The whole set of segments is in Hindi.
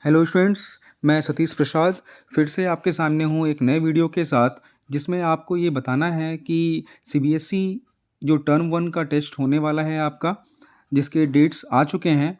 हेलो स्टूडेंट्स, मैं सतीश प्रसाद फिर से आपके सामने हूँ एक नए वीडियो के साथ, जिसमें आपको ये बताना है कि सीबीएसई जो टर्म 1 का टेस्ट होने वाला है आपका, जिसके डेट्स आ चुके हैं।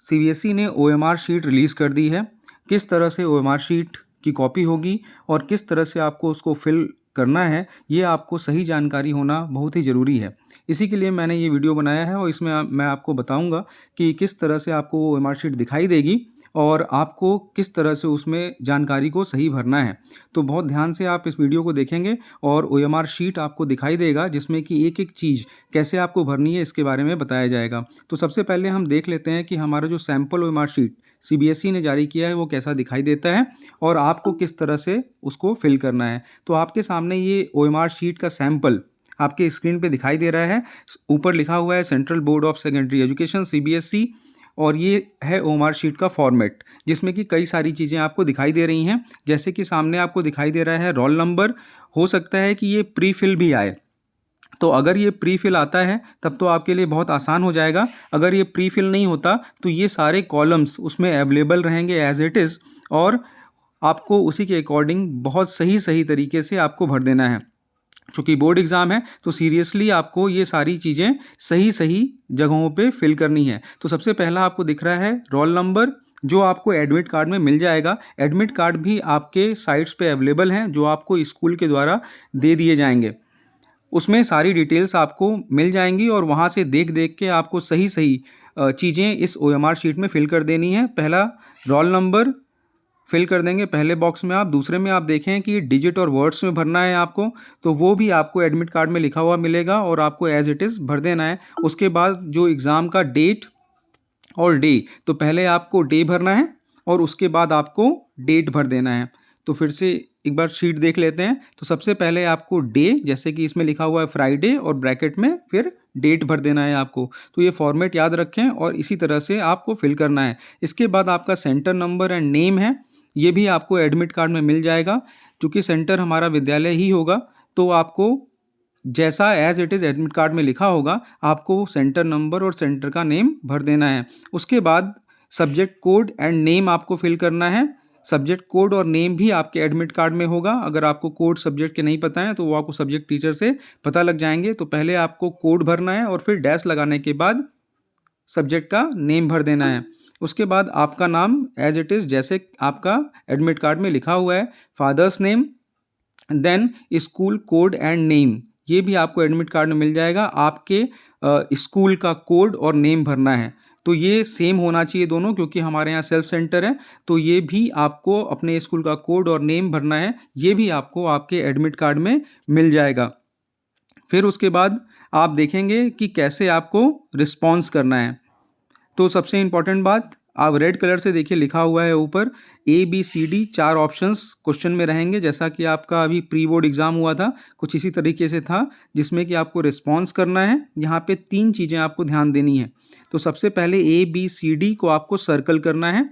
सीबीएसई ने ओएमआर शीट रिलीज़ कर दी है। किस तरह से ओएमआर शीट की कॉपी होगी और किस तरह से आपको उसको फिल करना है, ये आपको सही जानकारी होना बहुत ही ज़रूरी है। इसी के लिए मैंने ये वीडियो बनाया है और इसमें मैं आपको बताऊंगा कि किस तरह से आपको वो ओएमआर शीट दिखाई देगी और आपको किस तरह से उसमें जानकारी को सही भरना है। तो बहुत ध्यान से आप इस वीडियो को देखेंगे और ओएमआर शीट आपको दिखाई देगा, जिसमें कि एक एक चीज़ कैसे आपको भरनी है इसके बारे में बताया जाएगा। तो सबसे पहले हम देख लेते हैं कि हमारा जो सैम्पल ओएमआर शीट सीबीएसई ने जारी किया है वो कैसा दिखाई देता है और आपको किस तरह से उसको फिल करना है। तो आपके सामने ये ओएमआर शीट का सैम्पल आपके स्क्रीन पे दिखाई दे रहा है। ऊपर लिखा हुआ है central board of secondary education CBSE, और ये है ओएमआर शीट का फॉर्मेट, जिसमें कि कई सारी चीज़ें आपको दिखाई दे रही हैं। जैसे कि सामने आपको दिखाई दे रहा है रोल नंबर। हो सकता है कि ये प्री फिल भी आए, तो अगर ये प्री फिल आता है तब तो आपके लिए बहुत आसान हो जाएगा। अगर ये प्री फिल नहीं होता तो ये सारे कॉलम्स उसमें अवेलेबल रहेंगे एज इट इज़, और आपको उसी के अकॉर्डिंग बहुत सही सही तरीके से आपको भर देना है। चूँकि बोर्ड एग्ज़ाम है तो सीरियसली आपको ये सारी चीज़ें सही सही जगहों पे फिल करनी है। तो सबसे पहला आपको दिख रहा है रोल नंबर, जो आपको एडमिट कार्ड में मिल जाएगा। एडमिट कार्ड भी आपके साइट्स पे अवेलेबल हैं, जो आपको स्कूल के द्वारा दे दिए जाएंगे। उसमें सारी डिटेल्स आपको मिल जाएंगी और वहाँ से देख देख के आपको सही सही चीज़ें इस ओएमआर शीट में फिल कर देनी है। पहला रोल नंबर फिल कर देंगे पहले बॉक्स में आप। दूसरे में आप देखें कि डिजिट और वर्ड्स में भरना है आपको, तो वो भी आपको एडमिट कार्ड में लिखा हुआ मिलेगा और आपको एज इट इज़ भर देना है। उसके बाद जो एग्ज़ाम का डेट और डे, तो पहले आपको डे भरना है और उसके बाद आपको डेट भर देना है। तो फिर से एक बार शीट देख लेते हैं। तो सबसे पहले आपको डे, जैसे कि इसमें लिखा हुआ है फ्राइडे और ब्रैकेट में फिर डेट भर देना है आपको। तो ये फॉर्मेट याद रखें और इसी तरह से आपको फिल करना है। इसके बाद आपका सेंटर नंबर एंड नेम है, ये भी आपको एडमिट कार्ड में मिल जाएगा। चूँकि सेंटर हमारा विद्यालय ही होगा, तो आपको जैसा as it is admit card में लिखा होगा आपको सेंटर नंबर और सेंटर का नेम भर देना है। उसके बाद सब्जेक्ट कोड एंड नेम आपको फिल करना है। सब्जेक्ट कोड और नेम भी आपके एडमिट कार्ड में होगा। अगर आपको कोड सब्जेक्ट के नहीं पता है तो वो आपको सब्जेक्ट टीचर से पता लग जाएंगे। तो पहले आपको कोड भरना है और फिर डैश लगाने के बाद सब्जेक्ट का नेम भर देना है। उसके बाद आपका नाम एज इट इज़ जैसे आपका एडमिट कार्ड में लिखा हुआ है, father's name, then school code and name, ये भी आपको एडमिट कार्ड में मिल जाएगा। आपके स्कूल का कोड और नेम भरना है, तो ये सेम होना चाहिए दोनों, क्योंकि हमारे यहाँ सेल्फ सेंटर है। तो ये भी आपको अपने स्कूल का कोड और नेम भरना है, ये भी आपको आपके एडमिट कार्ड में मिल जाएगा। फिर उसके बाद आप देखेंगे कि कैसे आपको रिस्पॉन्स करना है। तो सबसे इम्पॉर्टेंट बात, आप रेड कलर से देखिए लिखा हुआ है ऊपर ABCD, 4 ऑप्शंस क्वेश्चन में रहेंगे। जैसा कि आपका अभी प्री बोर्ड एग्जाम हुआ था, कुछ इसी तरीके से था, जिसमें कि आपको रिस्पॉन्स करना है। यहाँ पे 3 चीज़ें आपको ध्यान देनी है। तो सबसे पहले ABCD को आपको सर्कल करना है,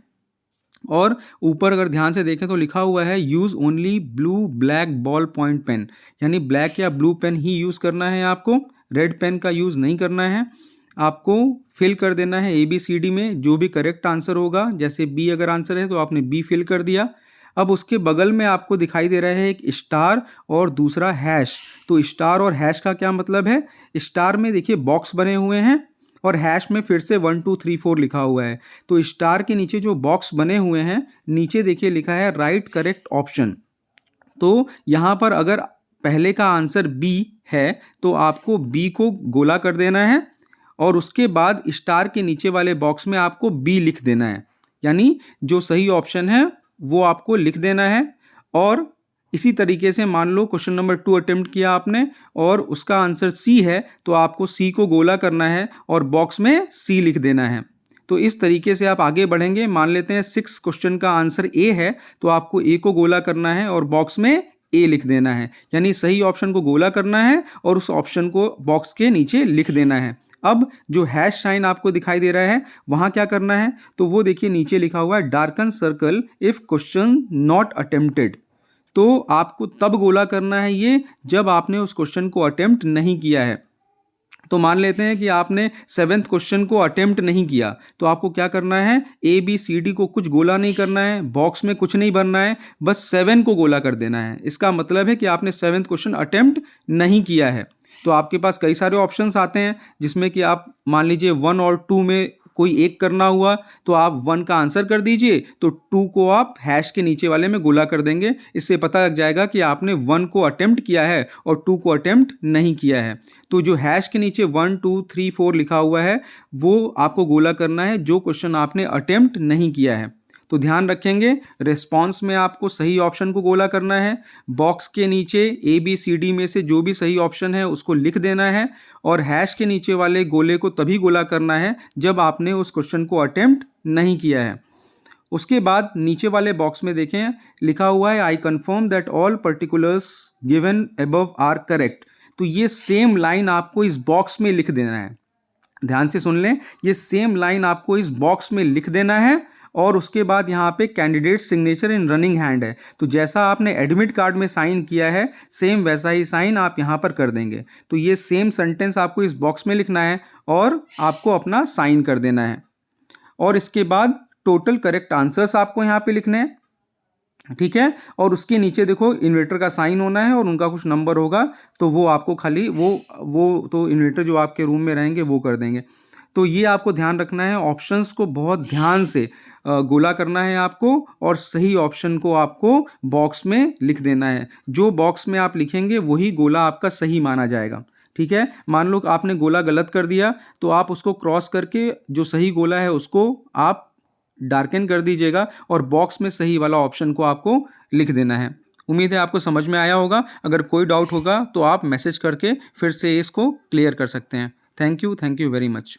और ऊपर अगर ध्यान से देखें तो लिखा हुआ है use only blue black ball point pen, यानी ब्लैक या ब्लू पेन ही यूज़ करना है आपको, रेड पेन का यूज़ नहीं करना है। आपको फिल कर देना है ABCD में जो भी करेक्ट आंसर होगा। जैसे बी अगर आंसर है तो आपने बी फिल कर दिया। अब उसके बगल में आपको दिखाई दे रहा है एक स्टार और दूसरा हैश। तो स्टार और हैश का क्या मतलब है? स्टार में देखिए बॉक्स बने हुए हैं और हैश में फिर से 1 2 3 4 लिखा हुआ है। तो स्टार के नीचे जो बॉक्स बने हुए हैं, नीचे देखिए लिखा है राइट करेक्ट ऑप्शन। तो यहाँ पर अगर पहले का आंसर बी है तो आपको बी को गोला कर देना है और उसके बाद स्टार के नीचे वाले बॉक्स में आपको बी लिख देना है, यानी जो सही ऑप्शन है वो आपको लिख देना है। और इसी तरीके से मान लो क्वेश्चन नंबर 2 अटेम्प्ट किया आपने और उसका आंसर सी है, तो आपको सी को गोला करना है और बॉक्स में सी लिख देना है। तो इस तरीके से आप आगे बढ़ेंगे। मान लेते हैं 6 क्वेश्चन का आंसर ए है, तो आपको ए को गोला करना है और बॉक्स में ए लिख देना है, यानी सही ऑप्शन को गोला करना है और उस ऑप्शन को बॉक्स के नीचे लिख देना है। अब जो हैश साइन आपको दिखाई दे रहा है वहाँ क्या करना है, तो वो देखिए नीचे लिखा हुआ है darken circle if question not attempted. तो आपको तब गोला करना है ये जब आपने उस क्वेश्चन को अटेम्प्ट नहीं किया है। तो मान लेते हैं कि आपने 7th क्वेश्चन को अटेम्प्ट नहीं किया, तो आपको क्या करना है, ए बी सी डी को कुछ गोला नहीं करना है, बॉक्स में कुछ नहीं भरना है, बस 7 को गोला कर देना है। इसका मतलब है कि आपने 7th क्वेश्चन अटेम्प्ट नहीं किया है। तो आपके पास कई सारे ऑप्शंस आते हैं जिसमें कि आप मान लीजिए 1 और 2 में कोई एक करना हुआ तो आप 1 का आंसर कर दीजिए, तो 2 को आप हैश के नीचे वाले में गोला कर देंगे। इससे पता लग जाएगा कि आपने 1 को अटेम्प्ट किया है और 2 को अटेम्प्ट नहीं किया है। तो जो हैश के नीचे 1 2 3 4 लिखा हुआ है वो आपको गोला करना है जो क्वेश्चन आपने अटेम्प्ट नहीं किया है। तो ध्यान रखेंगे, रिस्पॉन्स में आपको सही ऑप्शन को गोला करना है, बॉक्स के नीचे ए बी सी डी में से जो भी सही ऑप्शन है उसको लिख देना है, और हैश के नीचे वाले गोले को तभी गोला करना है जब आपने उस क्वेश्चन को अटेम्प्ट नहीं किया है। उसके बाद नीचे वाले बॉक्स में देखें, लिखा हुआ है I confirm that all particulars given above are correct. तो ये सेम लाइन आपको इस बॉक्स में लिख देना है। ध्यान से सुन लें, ये सेम लाइन आपको इस बॉक्स में लिख देना है, और उसके बाद यहाँ पे कैंडिडेट सिग्नेचर इन रनिंग हैंड है। तो जैसा आपने एडमिट कार्ड में साइन किया है सेम वैसा ही साइन आप यहाँ पर कर देंगे। तो ये सेम सेंटेंस आपको इस बॉक्स में लिखना है और आपको अपना साइन कर देना है, और इसके बाद टोटल करेक्ट आंसर्स आपको यहाँ पे लिखने हैं, ठीक है। और उसके नीचे देखो इन्वेटर का साइन होना है और उनका कुछ नंबर होगा, तो वो आपको खाली वो तो इन्वेटर जो आपके रूम में रहेंगे वो कर देंगे। तो ये आपको ध्यान रखना है, ऑप्शंस को बहुत ध्यान से गोला करना है आपको, और सही ऑप्शन को आपको बॉक्स में लिख देना है। जो बॉक्स में आप लिखेंगे वही गोला आपका सही माना जाएगा, ठीक है। मान लो आपने गोला गलत कर दिया तो आप उसको क्रॉस करके जो सही गोला है उसको आप डार्कन कर दीजिएगा, और बॉक्स में सही वाला ऑप्शन को आपको लिख देना है। उम्मीद है आपको समझ में आया होगा। अगर कोई डाउट होगा तो आप मैसेज करके फिर से इसको क्लियर कर सकते हैं। Thank you very much.